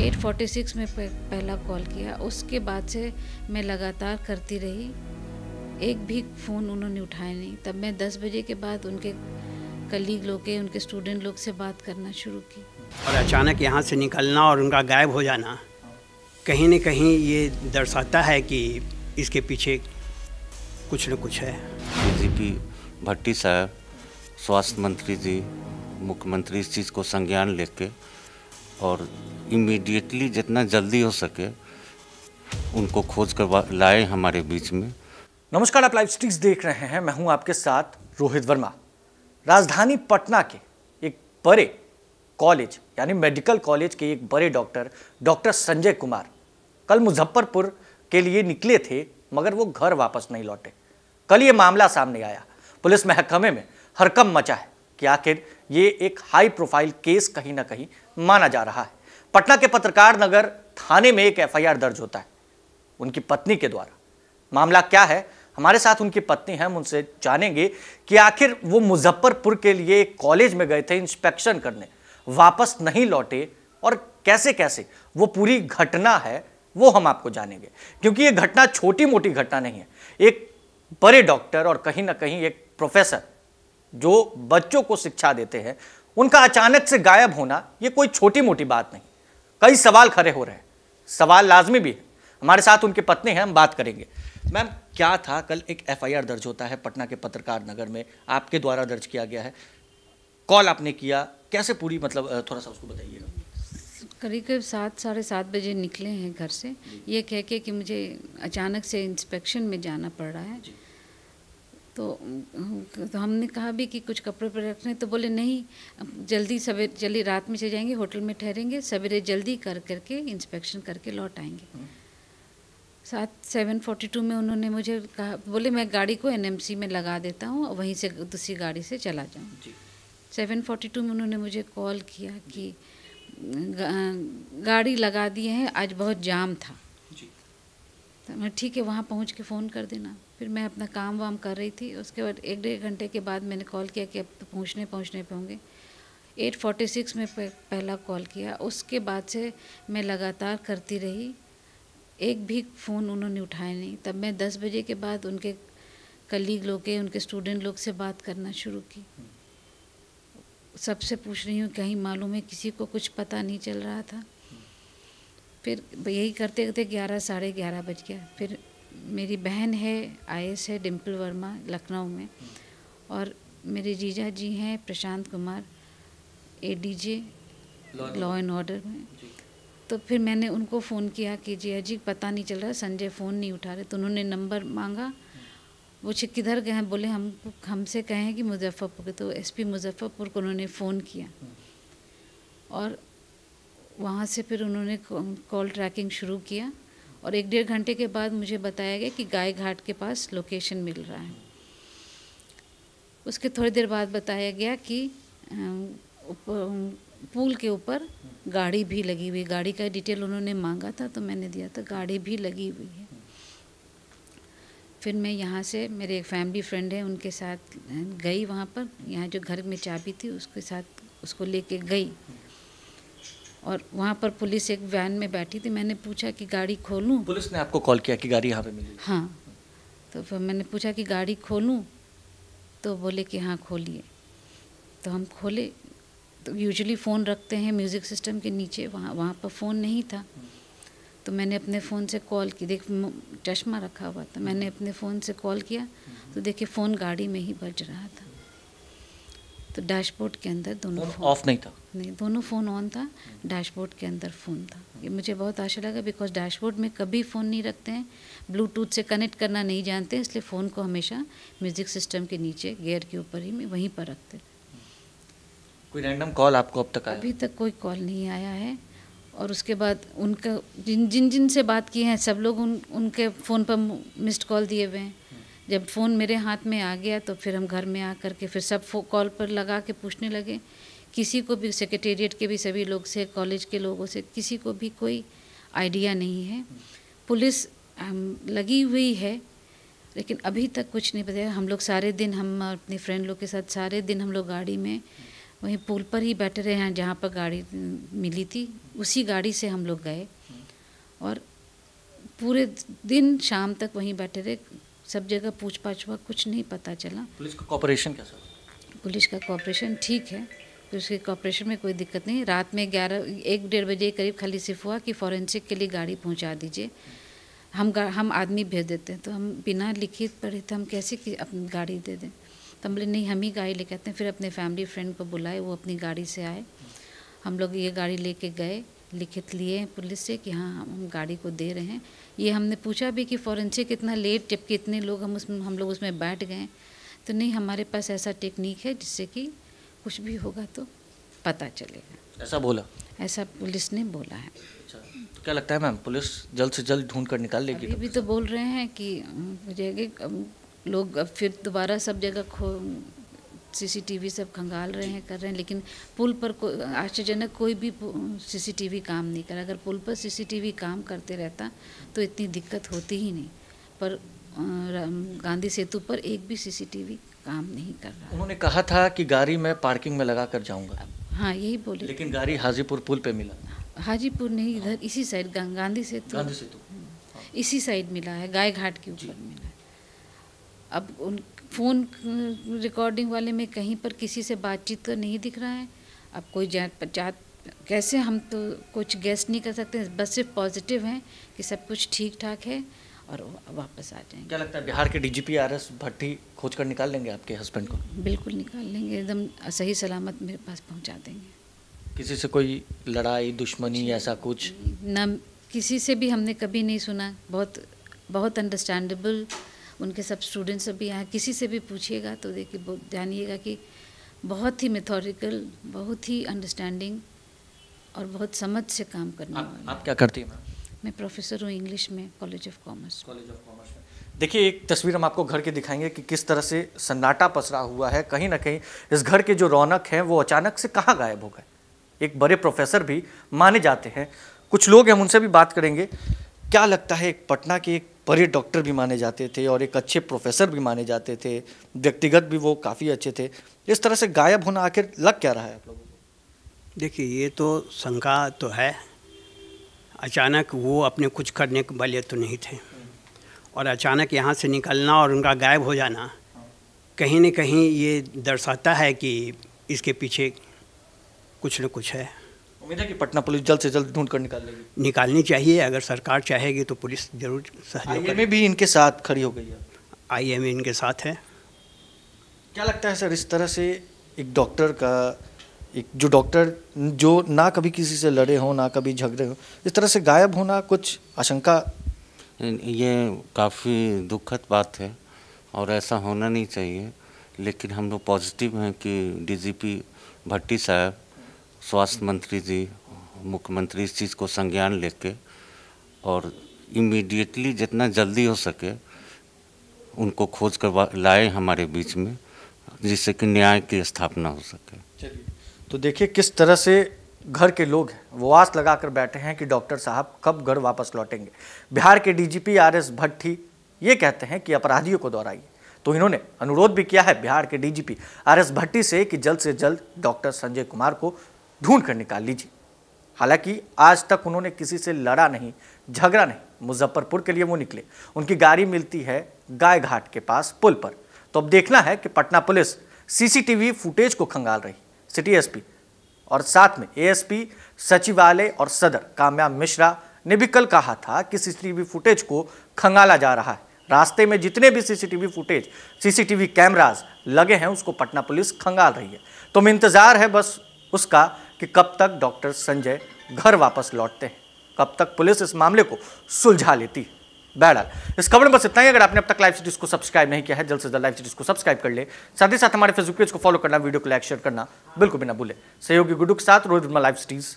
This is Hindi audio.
8:46 में पहला कॉल किया। उसके बाद से मैं लगातार करती रही, एक भी फ़ोन उन्होंने उठाया नहीं। तब मैं 10 बजे के बाद उनके कलीग लोग के, उनके स्टूडेंट लोग से बात करना शुरू की। और अचानक यहाँ से निकलना और उनका गायब हो जाना कहीं न कहीं ये दर्शाता है कि इसके पीछे कुछ न कुछ है। डीजीपी भट्टी साहब, स्वास्थ्य मंत्री जी, मुख्यमंत्री इस चीज़ को संज्ञान लेके और इमीडिएटली जितना जल्दी हो सके उनको खोज कर लाए हमारे बीच में। नमस्कार, आप लाइव स्टिक्स देख रहे हैं। मैं हूं आपके साथ रोहित वर्मा। राजधानी पटना के एक बड़े कॉलेज यानी मेडिकल कॉलेज के एक बड़े डॉक्टर संजय कुमार कल मुजफ्फरपुर के लिए निकले थे, मगर वो घर वापस नहीं लौटे। कल ये मामला सामने आया। पुलिस महकमे में हड़कंप मचा है कि आखिर ये एक हाई प्रोफाइल केस कहीं ना कहीं माना जा रहा है। पटना के पत्रकार नगर थाने में एक एफआईआर दर्ज होता है उनकी पत्नी के द्वारा। मामला क्या है, हमारे साथ उनकी पत्नी है, हम उनसे जानेंगे कि आखिर वो मुजफ्फरपुर के लिए कॉलेज में गए थे इंस्पेक्शन करने, वापस नहीं लौटे और कैसे कैसे वो पूरी घटना है वो हम आपको जानेंगे। क्योंकि ये घटना छोटी मोटी घटना नहीं है। एक बड़े डॉक्टर और कहीं ना कहीं एक प्रोफेसर जो बच्चों को शिक्षा देते हैं, उनका अचानक से गायब होना ये कोई छोटी मोटी बात नहीं। कई सवाल खड़े हो रहे हैं, सवाल लाजमी भी है। हमारे साथ उनकी पत्नी है, हम बात करेंगे। मैम, क्या था, कल एक एफआईआर दर्ज होता है पटना के पत्रकार नगर में, आपके द्वारा दर्ज किया गया है। कॉल आपने किया, कैसे पूरी मतलब थोड़ा सा उसको बताइएगा। करीब करीब 7 साढ़े 7 बजे निकले हैं घर से, ये कह के कि मुझे अचानक से इंस्पेक्शन में जाना पड़ रहा है। तो हमने कहा भी कि कुछ कपड़े पर रखने, तो बोले नहीं, जल्दी सवेरे जल्दी रात में चले जाएंगे, होटल में ठहरेंगे, सवेरे जल्दी करके इंस्पेक्शन करके लौट आएंगे। 7:42 में उन्होंने मुझे कहा, बोले मैं गाड़ी को एनएमसी में लगा देता हूँ और वहीं से दूसरी गाड़ी से चला जाऊँ। 7:42 में उन्होंने मुझे कॉल किया कि गाड़ी लगा दिए हैं, आज बहुत जाम था। तो मैं ठीक है, वहाँ पहुँच के फ़ोन कर देना। फिर मैं अपना काम वाम कर रही थी। उसके बाद 1-1.5 घंटे के बाद मैंने कॉल किया कि अब तो पहुँचने पे होंगे। 8:46 में पहला कॉल किया। उसके बाद से मैं लगातार करती रही, एक भी फ़ोन उन्होंने उठाया नहीं। तब मैं 10 बजे के बाद उनके कलीग लोग के, उनके स्टूडेंट लोग से बात करना शुरू की। सबसे पूछ रही हूँ कहीं मालूम है, किसी को कुछ पता नहीं चल रहा था। फिर यही करते करते 11 साढ़े 11 बज गया। फिर मेरी बहन है, आईएएस है, डिम्पल वर्मा, लखनऊ में, और मेरे जीजा जी हैं Prashant Kumar, ADJ law and order में। तो फिर मैंने उनको फ़ोन किया कि जीजा जी पता नहीं चल रहा, संजय फ़ोन नहीं उठा रहे। तो उन्होंने नंबर मांगा, वो किधर गए हैं, बोले हमसे कहें कि मुजफ्फरपुर। तो एसपी मुजफ्फरपुर को उन्होंने फ़ोन किया और वहाँ से फिर उन्होंने कॉल ट्रैकिंग शुरू किया और 1-1.5 घंटे के बाद मुझे बताया गया कि गाय घाट के पास लोकेशन मिल रहा है। उसके थोड़ी देर बाद बताया गया कि पुल के ऊपर गाड़ी भी लगी हुई। गाड़ी का डिटेल उन्होंने मांगा था तो मैंने दिया था, गाड़ी भी लगी हुई है। फिर मैं यहाँ से, मेरे एक फैमिली फ्रेंड है, उनके साथ गई वहाँ पर। यहाँ जो घर में चाबी थी उसके साथ उसको लेके गई और वहाँ पर पुलिस एक वैन में बैठी थी। मैंने पूछा कि गाड़ी खोलूँ। पुलिस ने आपको कॉल किया कि गाड़ी यहाँ पे मिली? हाँ। तो फिर मैंने पूछा कि गाड़ी खोलूँ, तो बोले कि हाँ खोलिए। तो हम खोले। तो यूजुअली फ़ोन रखते हैं म्यूज़िक सिस्टम के नीचे, वहाँ पर फ़ोन नहीं था। तो मैंने अपने फ़ोन से कॉल की, देख चश्मा रखा हुआ था, मैंने अपने फ़ोन से कॉल किया तो देखिए फ़ोन गाड़ी में ही बज रहा था। तो डैशबोर्ड के अंदर दोनों फ़ोन ऑफ नहीं था? नहीं, दोनों फ़ोन ऑन था, डैशबोर्ड के अंदर फ़ोन था। ये मुझे बहुत आशा लगा, बिकॉज डैशबोर्ड में कभी फ़ोन नहीं रखते हैं, ब्लूटूथ से कनेक्ट करना नहीं जानते, इसलिए फ़ोन को हमेशा म्यूज़िक सिस्टम के नीचे गियर के ऊपर ही में वहीं पर रखते। कोई रैंडम कॉल आपको अब तक आया? अभी तक कोई कॉल नहीं आया है। और उसके बाद उनका जिन से बात की हैं सब लोग उनके फ़ोन पर मिस्ड कॉल दिए हुए हैं। जब फ़ोन मेरे हाथ में आ गया तो फिर हम घर में आ कर के फिर सब कॉल पर लगा के पूछने लगे। किसी को भी, सेक्रेटेरिएट के भी सभी लोग से, कॉलेज के लोगों से, किसी को भी कोई आइडिया नहीं है। पुलिस लगी हुई है लेकिन अभी तक कुछ नहीं बताया। हम लोग सारे दिन, हम अपने फ्रेंड लोग के साथ सारे दिन हम लोग गाड़ी में वहीं पुल पर ही बैठे रहे हैं जहाँ पर गाड़ी मिली थी, उसी गाड़ी से हम लोग गए और पूरे दिन शाम तक वहीं बैठे रहे। सब जगह पूछ पाछ हुआ, कुछ नहीं पता चला। पुलिस का कॉपरेशन कैसा? पुलिस का कॉपरेशन ठीक है, उसके कॉपरेशन में कोई दिक्कत नहीं। रात में 1-1:30 बजे करीब खाली सिर्फ हुआ कि फॉरेंसिक के लिए गाड़ी पहुंचा दीजिए, हम आदमी भेज देते हैं। तो हम बिना लिखित पढ़े थे, हम कैसे कि अपनी गाड़ी दे दें। तो हम बोले नहीं, हम ही गाड़ी लेके आते हैं। फिर अपने फैमिली फ्रेंड को बुलाए, वो अपनी गाड़ी से आए, हम लोग ये गाड़ी लेके गए, लिखित लिए पुलिस से कि हाँ हम गाड़ी को दे रहे हैं। ये हमने पूछा भी कि फॉरेंसिक इतना लेट, जबकि इतने लोग हम लोग उसमें बैठ गए। तो नहीं, हमारे पास ऐसा टेक्निक है जिससे कि कुछ भी होगा तो पता चलेगा, ऐसा बोला? ऐसा पुलिस ने बोला है। अच्छा, तो क्या लगता है मैम, पुलिस जल्द से जल्द ढूंढ कर निकाल लेगी? अभी भी तो बोल रहे हैं कि लोग अब फिर दोबारा सब जगह सीसीटीवी सब खंगाल रहे हैं, कर रहे हैं, लेकिन पुल पर आश्चर्यजनक कोई भी सीसीटीवी काम नहीं कर। अगर पुल पर सीसीटीवी काम करते रहता तो इतनी दिक्कत होती ही नहीं। पर गांधी सेतु पर एक भी सीसीटीवी काम नहीं कर रहा। उन्होंने कहा था कि गाड़ी मैं पार्किंग में लगा कर जाऊंगा। हाँ, यही बोले, लेकिन गाड़ी हाजीपुर पुल पे मिला। हाजीपुर नहीं, इधर इसी साइड गांधी सेतु इसी साइड मिला है, गाय घाट के ऊपर मिला है। अब उन फ़ोन रिकॉर्डिंग वाले में कहीं पर किसी से बातचीत तो नहीं दिख रहा है। अब कोई कैसे, हम तो कुछ गेस नहीं कर सकते, बस सिर्फ पॉजिटिव हैं कि सब कुछ ठीक ठाक है और वापस आ जाएंगे। क्या लगता है बिहार के डीजीपी आरएस भट्टी खोज कर निकाल लेंगे आपके हस्बैंड को? बिल्कुल निकाल लेंगे, एकदम सही सलामत मेरे पास पहुंचा देंगे। किसी से कोई लड़ाई दुश्मनी ऐसा कुछ? न, किसी से भी हमने कभी नहीं सुना। बहुत अंडरस्टैंडेबल, उनके सब स्टूडेंट्स अभी यहाँ, किसी से भी पूछिएगा तो देखिए जानिएगा कि बहुत ही मेथोडिकल, बहुत ही अंडरस्टैंडिंग और बहुत समझ से काम करने वाला। आप क्या करती हैं मैम? मैं प्रोफेसर हूँ इंग्लिश में, कॉलेज ऑफ कॉमर्स में। देखिए, एक तस्वीर हम आपको घर की दिखाएंगे कि किस तरह से सन्नाटा पसरा हुआ है। कहीं ना कहीं इस घर के जो रौनक है वो अचानक से कहाँ गायब हो गए। एक बड़े प्रोफेसर भी माने जाते हैं, कुछ लोग हैं, हम उनसे भी बात करेंगे। क्या लगता है, एक पटना के एक बड़े डॉक्टर भी माने जाते थे और एक अच्छे प्रोफेसर भी माने जाते थे, व्यक्तिगत भी वो काफ़ी अच्छे थे, इस तरह से गायब होना आखिर लग क्या रहा है आप लोगों को? देखिए, ये तो शंका तो है। अचानक वो अपने कुछ करने वाले तो नहीं थे, और अचानक यहाँ से निकलना और उनका गायब हो जाना कहीं न कहीं ये दर्शाता है कि इसके पीछे कुछ न कुछ है। उम्मीद है कि पटना पुलिस जल्द से जल्द ढूंढ कर निकालनी चाहिए। अगर सरकार चाहेगी तो पुलिस जरूर सहयोग करेगी। IMA भी इनके साथ खड़ी हो गई है। IMA इनके साथ है। क्या लगता है सर, इस तरह से एक डॉक्टर का, एक जो डॉक्टर जो ना कभी किसी से लड़े हों ना कभी झगड़े हों, इस तरह से गायब होना, कुछ आशंका? ये काफ़ी दुखद बात है और ऐसा होना नहीं चाहिए। लेकिन हम लोग पॉजिटिव हैं कि डीजीपी भट्टी साहब, स्वास्थ्य मंत्री जी, मुख्यमंत्री इस चीज़ को संज्ञान लेके और इमीडिएटली जितना जल्दी हो सके उनको खोज कर लाए हमारे बीच में, जिससे कि न्याय की स्थापना हो सके। चलिए, तो देखिए किस तरह से घर के लोग हैं वो आस लगा कर बैठे हैं कि डॉक्टर साहब कब घर वापस लौटेंगे। बिहार के डीजीपी आरएस भट्टी ये कहते हैं कि अपराधियों को दोहराइए, तो इन्होंने अनुरोध भी किया है बिहार के डीजीपी आरएस भट्टी से कि जल्द से जल्द डॉक्टर संजय कुमार को ढूंढ कर निकाल लीजिए। हालांकि आज तक उन्होंने किसी से लड़ा नहीं, झगड़ा नहीं। मुजफ्फरपुर के लिए वो निकले, उनकी गाड़ी मिलती है गाय घाट के पास पुल पर। तो अब देखना है कि पटना पुलिस सीसीटीवी फुटेज को खंगाल रही। सिटी एसपी और साथ में एएसपी सचिवालय और सदर काम्या मिश्रा ने भी कल कहा था कि सीसीटीवी फुटेज को खंगाला जा रहा है। रास्ते में जितने भी सीसीटीवी फुटेज, सीसीटीवी कैमरास लगे हैं उसको पटना पुलिस खंगाल रही है। तो इंतजार है बस उसका कि कब तक डॉक्टर संजय घर वापस लौटते हैं, कब तक पुलिस इस मामले को सुलझा लेती है। बहरहाल इस खबर में बस इतना ही। अगर आपने अब तक लाइव सिटीज को सब्सक्राइब नहीं किया है, जल्द से जल्द लाइव सिटीज को सब्सक्राइब कर ले। साथ ही साथ हमारे फेसबुक पेज को फॉलो करना, वीडियो को लाइक शेयर करना बिल्कुल भी ना भूले। सहयोगी गुड्डू के साथ रोहित वर्मा, लाइव सिटीज।